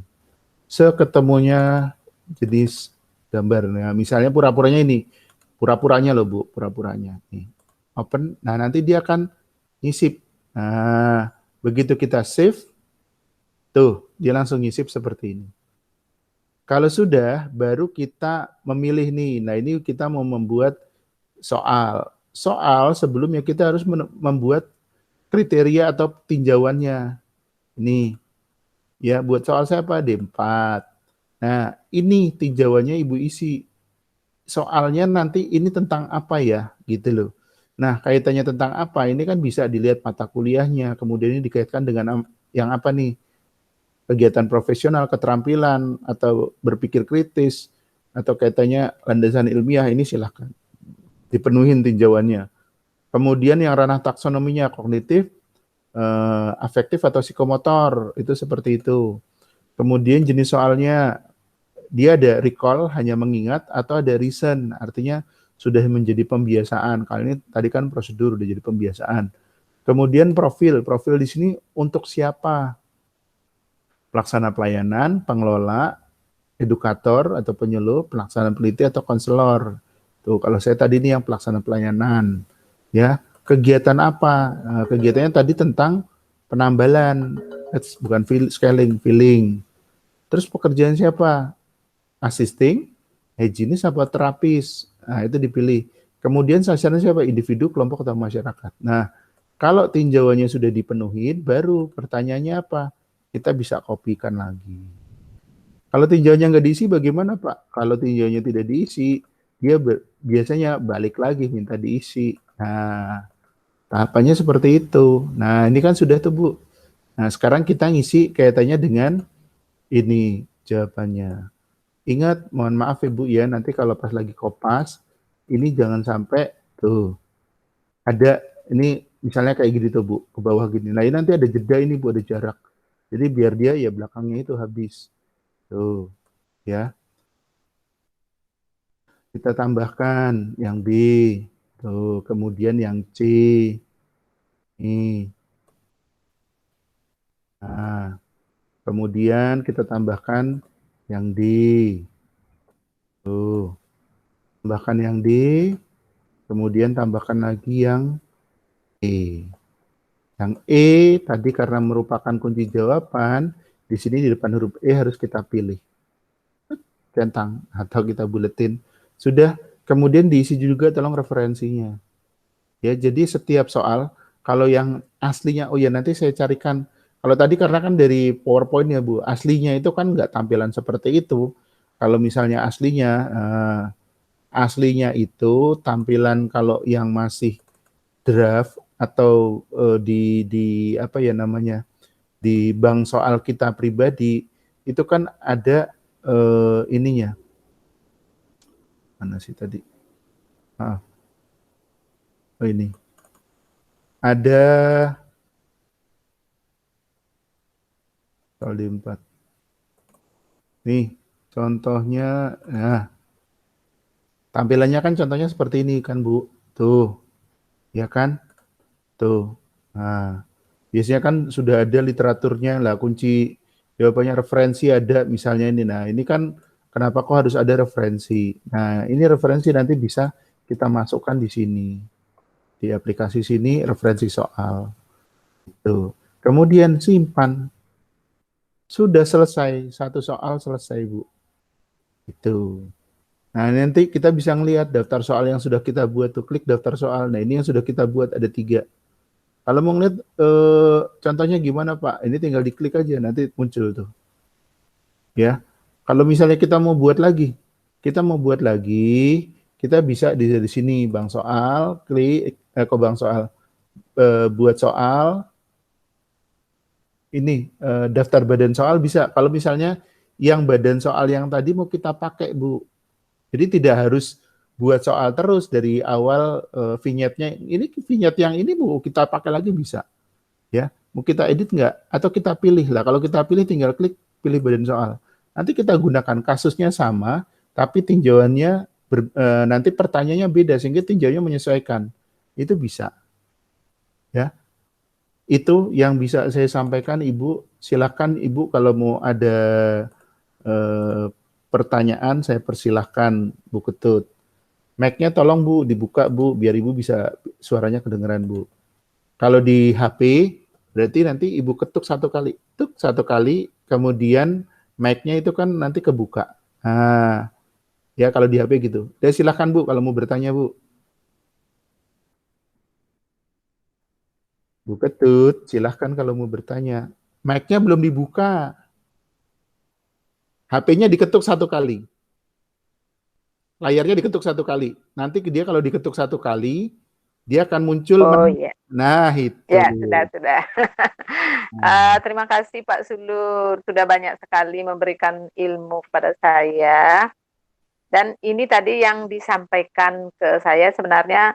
S1: Seketemunya jenis gambar. Nah, misalnya pura-puranya ini. Pura-puranya loh Bu, pura-puranya. Nih. Open, nah nanti dia akan nyisip. Nah, begitu kita save, tuh dia langsung nyisip seperti ini. Kalau sudah, baru kita memilih nih. Nah ini kita mau membuat soal. Soal sebelumnya kita harus membuat kriteria atau tinjauannya. Ini, ya buat soal saya apa? D4. Nah ini tinjauannya Ibu isi. Soalnya nanti ini tentang apa ya, gitu loh. Nah, kaitannya tentang apa, ini kan bisa dilihat mata kuliahnya, kemudian ini dikaitkan dengan yang apa nih, kegiatan profesional, keterampilan, atau berpikir kritis, atau kaitannya landasan ilmiah, ini silahkan dipenuhin tinjauannya. Kemudian yang ranah taksonominya, kognitif, afektif atau psikomotor, itu seperti itu. Kemudian jenis soalnya, dia ada recall, hanya mengingat, atau ada reason, artinya sudah menjadi pembiasaan. Kali ini tadi kan prosedur udah jadi pembiasaan. Kemudian profil di sini untuk siapa? Pelaksana pelayanan, pengelola, edukator atau penyuluh, pelaksana peneliti atau konselor. Tuh, kalau saya tadi ini yang pelaksana pelayanan. Ya, kegiatan apa? Kegiatannya tadi tentang penambalan, bukan scaling, filling. Terus pekerjaan siapa? Assisting, higienis apa terapis. Nah, itu dipilih. Kemudian sasaran siapa? Individu, kelompok, atau masyarakat. Nah, kalau tinjauannya sudah dipenuhi, baru pertanyaannya apa? Kita bisa kopikan lagi. Kalau tinjauannya nggak diisi, bagaimana Pak? Kalau tinjauannya tidak diisi, dia biasanya balik lagi minta diisi. Nah, tahapannya seperti itu. Nah, ini kan sudah tuh Bu. Nah, sekarang kita ngisi kaitannya dengan ini jawabannya. Ingat, mohon maaf Ibu ya, nanti kalau pas lagi kopas, ini jangan sampai tuh ada ini misalnya kayak gini tuh Bu, ke bawah gini. Nah, ini nanti ada jeda ini Bu, ada jarak. Jadi biar dia ya belakangnya itu habis. Tuh, ya. Kita tambahkan yang B. Tuh, kemudian yang C. Nih. Nah, kemudian kita tambahkan yang D. Tuh. Tambahkan yang D, kemudian tambahkan lagi yang E. Yang E tadi karena merupakan kunci jawaban, di sini di depan huruf E harus kita pilih. Centang atau kita buletin. Sudah, kemudian diisi juga tolong referensinya. Ya, jadi setiap soal, kalau yang aslinya, oh ya nanti saya carikan. Kalau tadi karena kan dari PowerPoint ya Bu, aslinya itu kan nggak tampilan seperti itu. Kalau misalnya aslinya itu tampilan kalau yang masih draft atau di apa ya namanya, di bank soal kita pribadi itu kan ada ininya, mana sih tadi? Oh ini ada soal D4. Nih contohnya, nah tampilannya kan contohnya seperti ini kan Bu, tuh, ya kan, tuh. Nah, biasanya kan sudah ada literaturnya lah, kunci jawabannya referensi ada misalnya ini. Nah, ini kan kenapa kok harus ada referensi? Nah, ini referensi nanti bisa kita masukkan di sini. Di aplikasi sini referensi soal. Itu. Kemudian simpan. Sudah selesai, satu soal selesai, Bu. Itu. Nah, nanti kita bisa ngelihat daftar soal yang sudah kita buat tuh, klik daftar soal. Nah, ini yang sudah kita buat ada 3. Kalau mau ngeliat contohnya gimana Pak? Ini tinggal diklik aja, nanti muncul tuh. Ya, kalau misalnya kita mau buat lagi, kita bisa di sini bank soal, klik ke bank soal, buat soal, ini daftar badan soal bisa. Kalau misalnya yang badan soal yang tadi mau kita pakai, Bu. Jadi tidak harus buat soal terus dari awal vignette-nya. Ini vignette yang ini Bu, kita pakai lagi bisa. Ya, mau kita edit nggak? Atau kita pilih lah. Kalau kita pilih tinggal klik pilih badan soal. Nanti kita gunakan kasusnya sama, tapi tinjauannya nanti pertanyaannya beda sehingga tinjauannya menyesuaikan. Itu bisa. Ya. Itu yang bisa saya sampaikan Ibu. Silakan Ibu kalau mau ada pertanyaan saya persilahkan Bu Ketut. Mic-nya tolong Bu dibuka Bu biar Ibu bisa suaranya kedengeran Bu. Kalau di HP berarti nanti Ibu ketuk satu kali. Tuk satu kali kemudian mic-nya itu kan nanti kebuka. Nah, ya kalau di HP gitu. Dan silakan Bu kalau mau bertanya Bu. Bu Ketut, silahkan kalau mau bertanya. Mic-nya belum dibuka. HP-nya diketuk satu kali. Layarnya diketuk satu kali. Nanti dia kalau diketuk satu kali, dia akan muncul.
S2: Oh iya.
S1: Nah, itu.
S2: Ya, sudah. Terima kasih Pak Sulur. Sudah banyak sekali memberikan ilmu kepada saya. Dan ini tadi yang disampaikan ke saya sebenarnya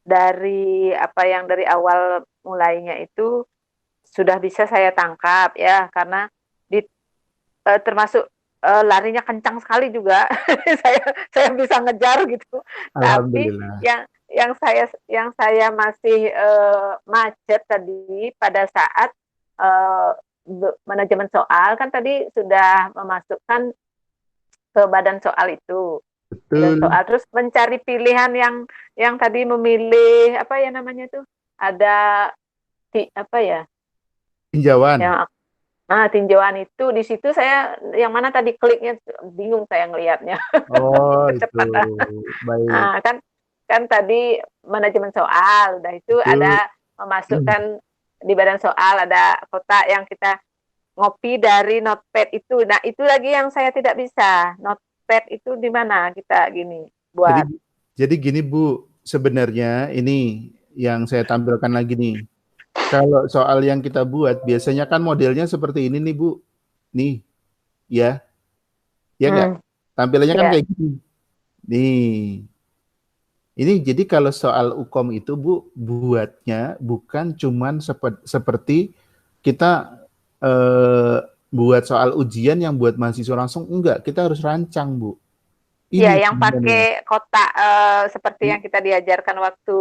S2: dari apa yang dari awal mulainya itu sudah bisa saya tangkap ya, karena termasuk larinya kencang sekali juga. saya bisa ngejar gitu. Tapi yang saya masih macet tadi pada saat manajemen soal kan tadi sudah memasukkan ke badan soal itu. Badan soal terus mencari pilihan yang tadi memilih apa ya namanya tuh? Ada apa ya?
S1: Tinjauan.
S2: Tinjauan itu di situ saya yang mana tadi kliknya bingung saya ngelihatnya.
S1: Oh, itu. Baik.
S2: Kan tadi manajemen soal, udah itu ada memasukkan di badan soal ada kotak yang kita ngopi dari notepad itu. Nah, itu lagi yang saya tidak bisa. Notepad itu di mana kita gini buat.
S1: Jadi gini Bu, sebenarnya ini yang saya tampilkan lagi nih. Kalau soal yang kita buat, biasanya kan modelnya seperti ini nih Bu. Nih, ya. Ya nggak? Tampilannya kan kayak gini. Nih. Ini jadi kalau soal UKOM itu Bu, buatnya bukan cuman seperti kita buat soal ujian yang buat mahasiswa langsung. Enggak, kita harus rancang Bu.
S2: Iya, yang pakai kotak seperti yang kita diajarkan waktu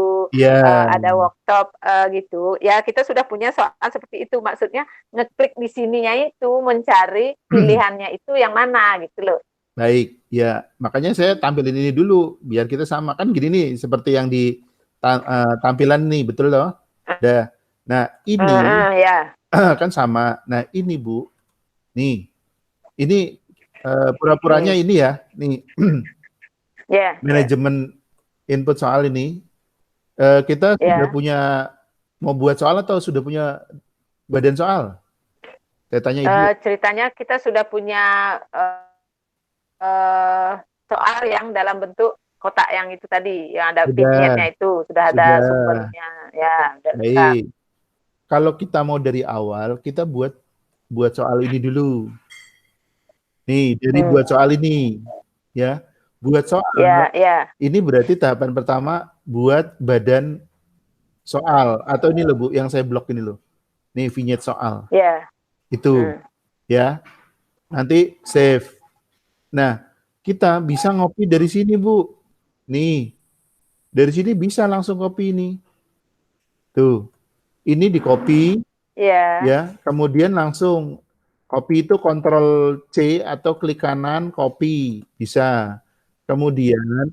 S2: ada workshop gitu. Ya, kita sudah punya soal seperti itu. Maksudnya ngeklik di sininya itu mencari pilihannya itu yang mana gitu loh.
S1: Baik, ya makanya saya tampilin ini dulu biar kita sama kan gini nih seperti yang di tampilan nih, betul loh. Nah ini kan sama. Nah ini Bu, nih ini pura-puranya ini ya, nih manajemen input soal ini kita sudah punya mau buat soal atau sudah punya badan soal? Saya tanya Ibu.
S2: Ceritanya kita sudah punya soal yang dalam bentuk kotak yang itu tadi, yang ada vignette-nya itu, sudah ada sumbernya, ya.
S1: Baik. Kalau kita mau dari awal, kita buat soal ini dulu. Nih, dari buat soal ini, ya. Buat soal, ini berarti tahapan pertama buat badan soal atau ini loh Bu, yang saya blok ini loh. Nih vignette soal. Itu, ya. Nanti save. Nah, kita bisa ngopi dari sini Bu. Nih, dari sini bisa langsung copy ini. Tuh, ini di copy, ya. Kemudian langsung copy itu Ctrl C atau klik kanan copy bisa. Kemudian,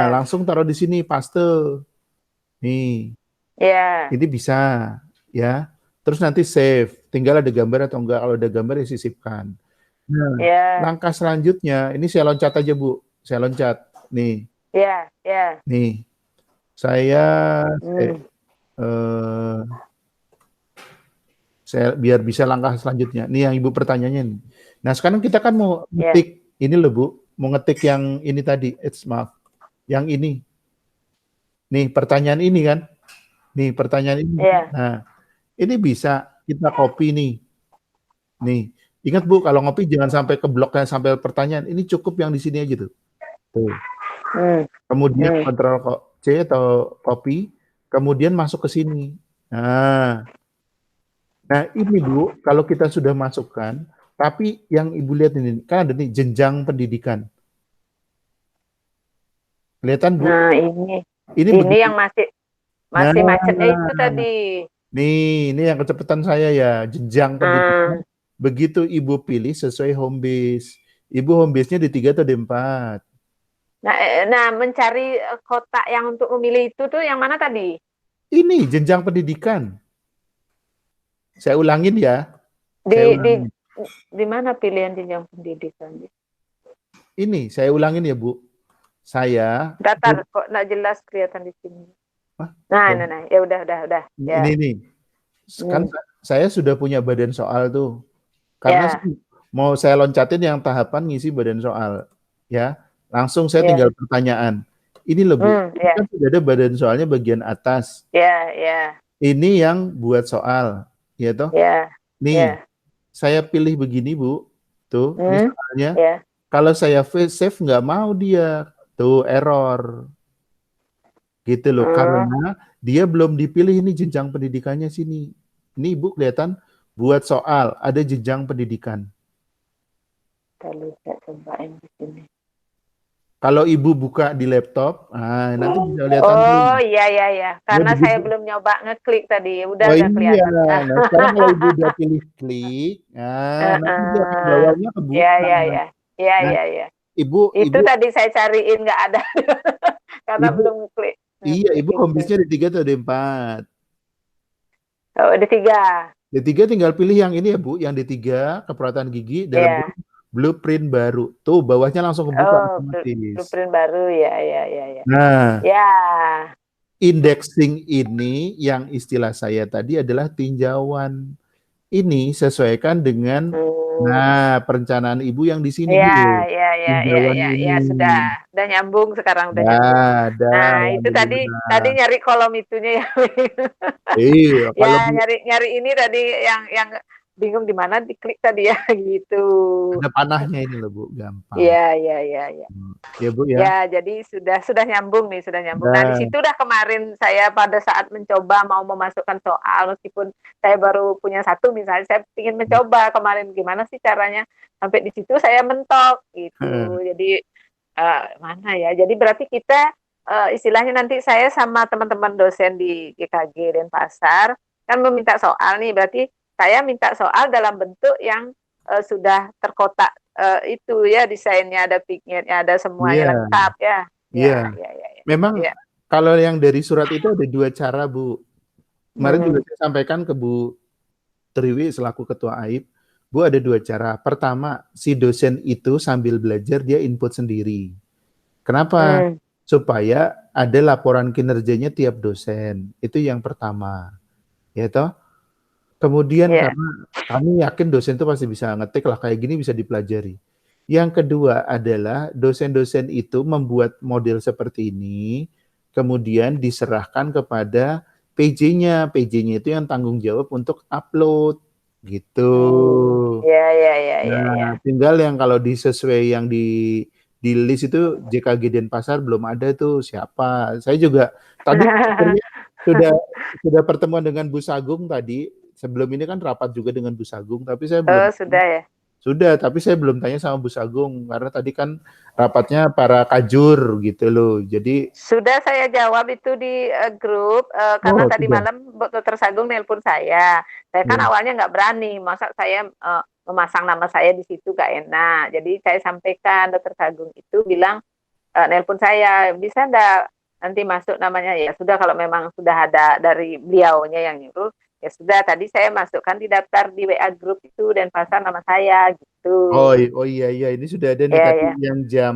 S1: langsung taruh di sini paste. Nih, ini bisa, ya. Terus nanti save. Tinggal ada gambar atau enggak. Kalau ada gambar ya sisipkan. Nah, langkah selanjutnya, ini saya loncat aja Bu. Saya loncat. Nih. Nih, saya biar bisa langkah selanjutnya. Nih yang Ibu pertanyaannya nih. Nah sekarang kita kan mau ngetik ini loh Bu, mau ngetik yang ini tadi. Maaf, yang ini. Nih pertanyaan ini kan. Nih pertanyaan ini. Nah Ini bisa kita copy nih. Nih, ingat Bu, kalau ngopi jangan sampai ke bloknya sampai pertanyaan. Ini cukup yang di sini aja tuh. Tuh. Kemudian kontrol C atau copy, kemudian masuk ke sini. Nah ini Bu, kalau kita sudah masukkan, tapi yang Ibu lihat ini, kan ada nih jenjang pendidikan. Kelihatan Bu?
S2: Nah ini yang masih macetnya itu tadi.
S1: Nih, ini yang kecepatan saya ya, jenjang pendidikan. Begitu Ibu pilih sesuai home base. Ibu home base-nya di 3 atau di 4?
S2: Nah, mencari kotak yang untuk memilih itu tuh yang mana tadi?
S1: Ini jenjang pendidikan. Saya ulangin ya.
S2: Di mana pilihan jenjang pendidikan?
S1: Ini saya ulangin ya Bu. Saya.
S2: Datar kok nggak jelas kelihatan di sini. Nah, ya udah. Ya.
S1: Ini. Kan saya sudah punya badan soal tuh. Karena mau saya loncatin yang tahapan ngisi badan soal. Ya, langsung saya tinggal pertanyaan. Ini loh Bu, kan sudah ada badan soalnya bagian atas. Ini yang buat soal, ya toh? Nih, saya pilih begini Bu, tuh misalnya. Kalau saya save nggak mau dia, tuh error. Gitu loh, karena dia belum dipilih ini jenjang pendidikannya sini. Ini Ibu kelihatan buat soal, ada jenjang pendidikan. Kalau Ibu buka di laptop, nanti bisa lihat.
S2: Oh iya. Karena saya belum nyoba ngeklik tadi. Udah kelihatan.
S1: Nah, sekarang kalau Ibu udah pilih klik, nanti dia bawahnya kebuka.
S2: Iya.
S1: Ibu
S2: itu tadi saya cariin nggak ada. Karena belum ngeklik.
S1: Iya, Ibu home base-nya di 3 atau di 4?
S2: Oh, di 3.
S1: Di 3 tinggal pilih yang ini ya Bu, yang di 3 keperawatan gigi dalam blueprint baru. Tuh bawahnya langsung kebuka otomatis.
S2: Blueprint baru ya.
S1: Nah, indexing ini yang istilah saya tadi adalah tinjauan. Ini sesuaikan dengan perencanaan Ibu yang di sini dulu.
S2: Iya, sudah nyambung sekarang udah nyambung. Nah, itu tadi nyari kolom itunya ya.
S1: Iya,
S2: ya nyari ini tadi yang bingung di mana diklik tadi ya gitu.
S1: Ada panahnya ini loh Bu, gampang.
S2: Iya.
S1: Ya Bu ya.
S2: Ya, jadi sudah nyambung nih, Nah, di situ dah kemarin saya pada saat mencoba mau memasukkan soal, meskipun saya baru punya 1 misalnya, saya ingin mencoba kemarin gimana sih caranya, sampai di situ saya mentok gitu. Jadi mana ya? Jadi berarti kita istilahnya nanti saya sama teman-teman dosen di GKG Denpasar kan meminta soal nih, berarti saya minta soal dalam bentuk yang sudah terkotak itu ya, desainnya ada vignette-nya, ada semuanya lengkap ya.
S1: Iya. Memang kalau yang dari surat itu ada 2 cara Bu. Kemarin juga saya sampaikan ke Bu Triwi selaku Ketua AIP, Bu ada 2 cara. Pertama, si dosen itu sambil belajar dia input sendiri. Kenapa? Supaya ada laporan kinerjanya tiap dosen. Itu yang pertama. Ya toh? Kemudian karena kami yakin dosen itu pasti bisa ngetik lah, kayak gini bisa dipelajari. Yang kedua adalah dosen-dosen itu membuat model seperti ini, kemudian diserahkan kepada PJ-nya. PJ-nya itu yang tanggung jawab untuk upload, gitu.
S2: Iya.
S1: Tinggal yang kalau disesuai yang di list itu JKG Denpasar belum ada tuh siapa. Saya juga tadi sudah pertemuan dengan Bu Sagung tadi. Sebelum ini kan rapat juga dengan Bu Sagung, tapi saya belum.
S2: Sudah ya?
S1: Sudah, tapi saya belum tanya sama Bu Sagung karena tadi kan rapatnya para kajur gitu loh. Jadi
S2: sudah saya jawab itu di grup karena tadi malam Dr. Sagung nelpon saya. Saya kan awalnya nggak berani, masa saya memasang nama saya di situ gak enak. Jadi saya sampaikan Dr. Sagung itu bilang nelpon saya, bisa enggak nanti masuk namanya? Ya sudah, kalau memang sudah ada dari beliaunya yang nyuruh, ya sudah, tadi saya masukkan di daftar di WA grup itu Denpasar nama saya gitu.
S1: Oh iya, ini sudah ada nih tadi yang jam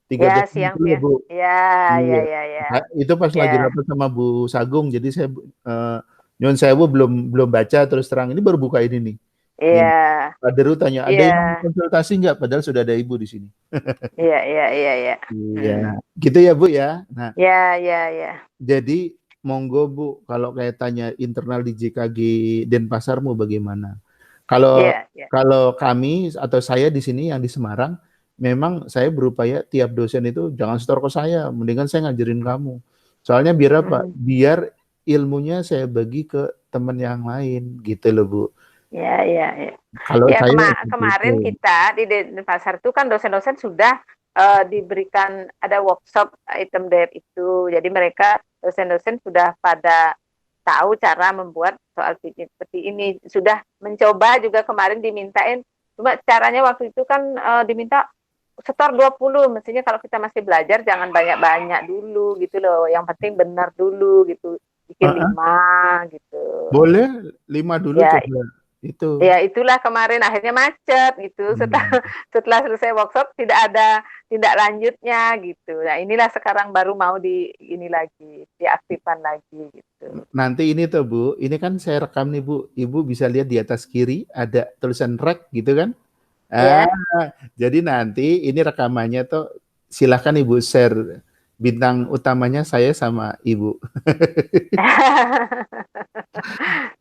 S1: 3
S2: siang
S1: ya, Bu.
S2: Iya.
S1: Itu pas lagi rapat sama Bu Sagung, jadi saya nyuwun sewu belum baca, terus terang ini baru buka ini nih.
S2: Iya.
S1: Pak Deru tanya, ada yang konsultasi nggak? Padahal sudah ada Ibu di sini.
S2: Iya.
S1: Iya, gitu ya Bu ya. Nah.
S2: Iya.
S1: Jadi monggo Bu, kalau kaitannya internal di JKG Denpasarmu bagaimana? Kalau
S2: Iya, iya.
S1: kalau kami atau saya di sini yang di Semarang, memang saya berupaya tiap dosen itu jangan setor ke saya, mendingan saya ngajarin kamu. Soalnya biar apa?
S2: Mm.
S1: Biar ilmunya saya bagi ke teman yang lain gitu loh Bu.
S2: Ya, ya, ya.
S1: Kalau
S2: Ya,
S1: saya seperti itu.
S2: kemarin kita di Denpasar itu kan dosen-dosen sudah diberikan ada workshop item dev itu. Jadi mereka dosen-dosen sudah pada tahu cara membuat soal pikir seperti ini. Sudah mencoba juga kemarin dimintain. Cuma caranya waktu itu kan diminta setor 20. Mestinya kalau kita masih belajar jangan banyak-banyak dulu gitu loh. Yang penting benar dulu gitu. Bikin
S1: Heeh.
S2: 5 gitu.
S1: Boleh 5 dulu
S2: Ya,
S1: coba. Itu.
S2: ya itulah kemarin akhirnya macet gitu.
S1: Hmm.
S2: Setelah selesai workshop tidak ada tindak lanjutnya gitu. Nah inilah sekarang baru mau ini lagi diaktifkan lagi gitu.
S1: Nanti ini tuh Bu, ini kan saya rekam nih Bu. Ibu bisa lihat di atas kiri ada tulisan rek gitu kan? Ah,
S2: Ya.
S1: jadi nanti ini rekamannya tuh silahkan Ibu share, bintang utamanya saya sama Ibu.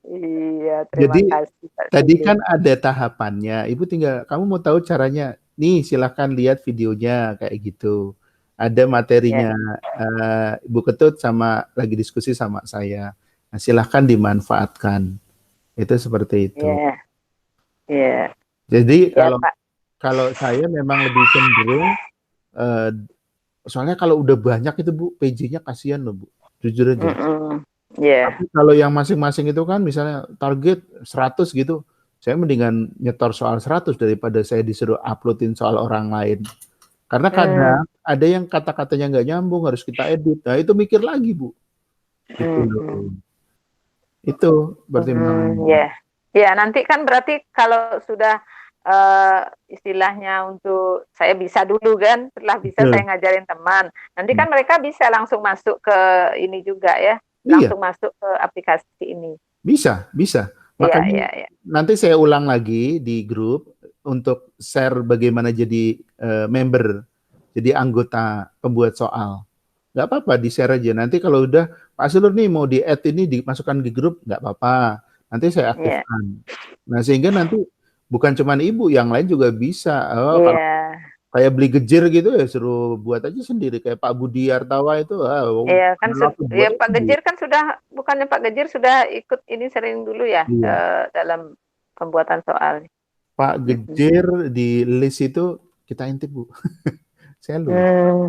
S2: Iya, terima
S1: Jadi
S2: kasih Pak
S1: tadi
S2: Sugeng.
S1: kan ada tahapannya. Ibu tinggal kamu mau tahu caranya. Nih, silahkan lihat videonya kayak gitu. Ada
S2: Ya,
S1: materinya. Ibu Ketut sama lagi diskusi sama saya. Nah, silahkan dimanfaatkan. Itu seperti itu.
S2: ya, ya,
S1: Jadi
S2: ya
S1: kalau
S2: Pak.
S1: kalau saya memang lebih cenderung, eh, soalnya kalau udah banyak itu Bu, PJ-nya kasihan loh Bu. Jujur aja.
S2: Mm-mm. Ya.
S1: Tapi kalau yang masing-masing itu kan misalnya target 100 gitu, saya mendingan nyetor soal 100 daripada saya disuruh uploadin soal orang lain. Karena
S2: Hmm,
S1: kadang ada yang kata-katanya nggak nyambung, harus kita edit. Nah itu mikir lagi Bu. Gitu
S2: mm-mm.
S1: loh. Itu pertimbangannya.
S2: Ya, ya nanti kan berarti kalau sudah istilahnya untuk saya bisa dulu kan, setelah bisa saya
S1: Betul.
S2: ngajarin teman. Nanti
S1: Hmm.
S2: kan mereka bisa langsung masuk ke ini juga ya,
S1: Iya,
S2: langsung masuk ke aplikasi ini.
S1: bisa, bisa.
S2: Iya,
S1: Makanya
S2: iya, iya.
S1: nanti saya ulang lagi di grup untuk share bagaimana jadi member, jadi anggota pembuat soal. Nggak apa-apa, di-share aja. Nanti kalau udah, Pak Sulur nih mau di-add ini, dimasukkan di grup, nggak apa-apa. Nanti saya
S2: Iya,
S1: aktifkan. Nah, sehingga nanti bukan cuma ibu, yang lain juga bisa. Oh, kalau
S2: iya,
S1: kayak beli gejir gitu ya, suruh buat aja sendiri. Kayak Pak Budi Hartawa itu,
S2: iya kan
S1: kalau aku
S2: ya
S1: buatnya
S2: Pak
S1: sendiri.
S2: Gejir kan sudah bukannya Pak Gejir sudah ikut ini sering dulu ya
S1: Iya.
S2: dalam pembuatan soal.
S1: Pak
S2: Mm-mm.
S1: Gejir di list itu kita intip, Bu. Saya lupa.
S2: Hmm.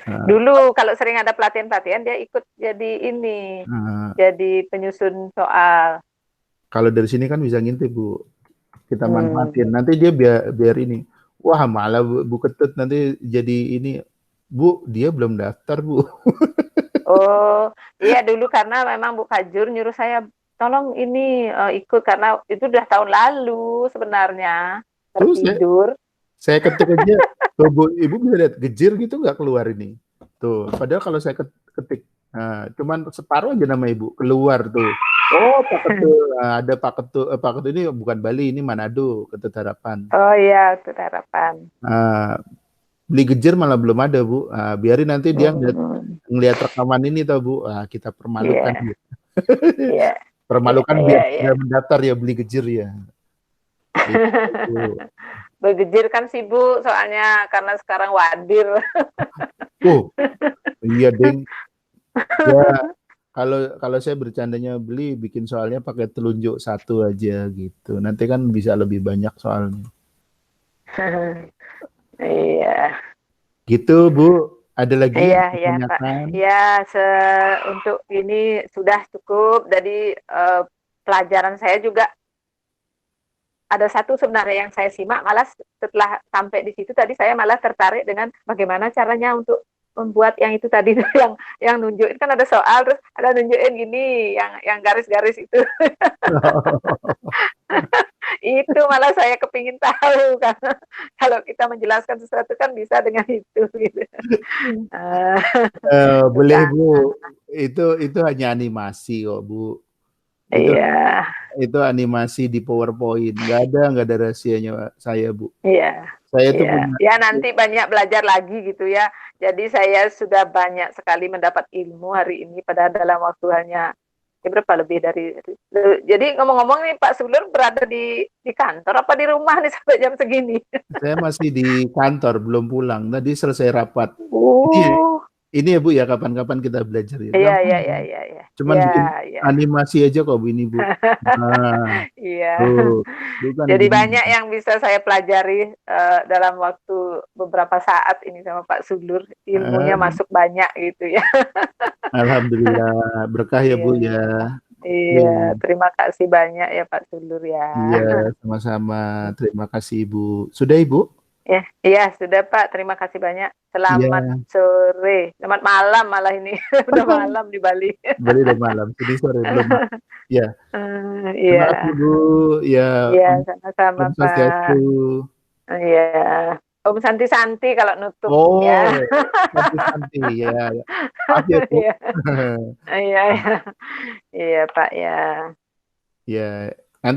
S1: Nah,
S2: Dulu kalau sering ada pelatihan-pelatihan dia ikut jadi ini,
S1: nah,
S2: jadi penyusun soal.
S1: kalau dari sini kan bisa ngintip, Bu. Kita
S2: Hmm.
S1: manfaatin. Nanti dia biar ini. Wah, malah Bu Ketut nanti jadi ini. Bu, dia belum daftar, Bu.
S2: Oh, iya dulu karena memang Bu Kajur nyuruh saya tolong ini ikut karena itu udah tahun lalu sebenarnya
S1: Tuh,
S2: tertidur.
S1: saya ketik aja. Tuh, Bu, Ibu bisa lihat gejir gitu nggak keluar ini. Tuh, padahal kalau saya ketik, nah, cuman separuh aja nama Ibu keluar tuh. Oh, Pak Ketut. Nah, ada Pak Ketut ini bukan Bali, ini Manado, Ketut Harapan.
S2: Oh iya, itu harapan.
S1: Nah, beli gejir malah belum ada, Bu. Nah, biarin nanti dia
S2: Hmm.
S1: ngelihat rekaman ini tau Bu. Nah, kita permalukan
S2: Iya,
S1: dia.
S2: iya, iya,
S1: Permalukan
S2: iya,
S1: biar
S2: iya.
S1: tidak mendaftar ya beli gejir ya. Itu.
S2: Begejir kan sibuk soalnya karena sekarang wadir.
S1: Oh, iya deng. Ya kalau kalau saya bercandanya beli bikin soalnya pakai telunjuk satu aja gitu. Nanti kan bisa lebih banyak soalnya.
S2: Iya.
S1: Gitu Bu. Ada lagi
S2: Iya,
S1: yang
S2: iya Pak.
S1: ditanyakan?
S2: Ya, untuk ini sudah cukup. Jadi pelajaran saya juga ada satu sebenarnya yang saya simak, malah setelah sampai di situ tadi saya malah tertarik dengan bagaimana caranya untuk membuat yang itu tadi yang nunjukin kan ada soal terus ada nunjukin gini yang garis-garis itu. Itu malah saya kepingin tahu karena kalau kita menjelaskan sesuatu kan bisa dengan itu gitu. Uh,
S1: Boleh
S2: tentang
S1: Bu. Itu hanya animasi kok Bu. Itu
S2: iya,
S1: itu animasi di PowerPoint. Nggak ada rahasianya saya Bu.
S2: iya.
S1: Saya itu
S2: Iya,
S1: punya
S2: ya nanti banyak belajar lagi gitu ya. Jadi saya sudah banyak sekali mendapat ilmu hari ini padahal dalam waktu hanya ya berapa lebih dari jadi ngomong-ngomong nih Pak Sulur berada di kantor apa di rumah nih sampai jam segini?
S1: saya masih di kantor, belum pulang. Tadi selesai rapat. Ini
S2: Oh,
S1: ini ya Bu ya, kapan-kapan kita belajar ya.
S2: iya
S1: Gampang
S2: iya
S1: Bu.
S2: iya iya iya.
S1: Cuman
S2: Iya
S1: bikin
S2: iya.
S1: animasi aja kok Bu ini Bu. Nah,
S2: Iya.
S1: tuh, dulu kan
S2: Jadi
S1: gini.
S2: banyak yang bisa saya pelajari, dalam waktu beberapa saat ini sama Pak Sulur, ilmunya
S1: Eh,
S2: masuk banyak gitu ya.
S1: Alhamdulillah berkah ya
S2: Iya.
S1: Bu ya.
S2: Iya,
S1: Oke.
S2: terima kasih banyak ya Pak Sulur ya.
S1: Iya, sama-sama. Terima kasih Ibu. Sudah Ibu?
S2: Ya, iya sudah Pak, terima kasih banyak. Selamat
S1: Iya.
S2: sore, selamat malam malah ini, udah malam di Bali.
S1: Bali udah malam. Sini sore belum malam. Ya. Terima
S2: Iya,
S1: kasih Bu. Ya,
S2: iya
S1: Om,
S2: sama-sama
S1: Om
S2: Pak.
S1: Swastiastu.
S2: Iya, Om Santi-Santi kalau nutup ya.
S1: Oh, santi-santi ya. Maaf ya Bu.
S2: Iya, iya, iya, iya Pak ya.
S1: Ya,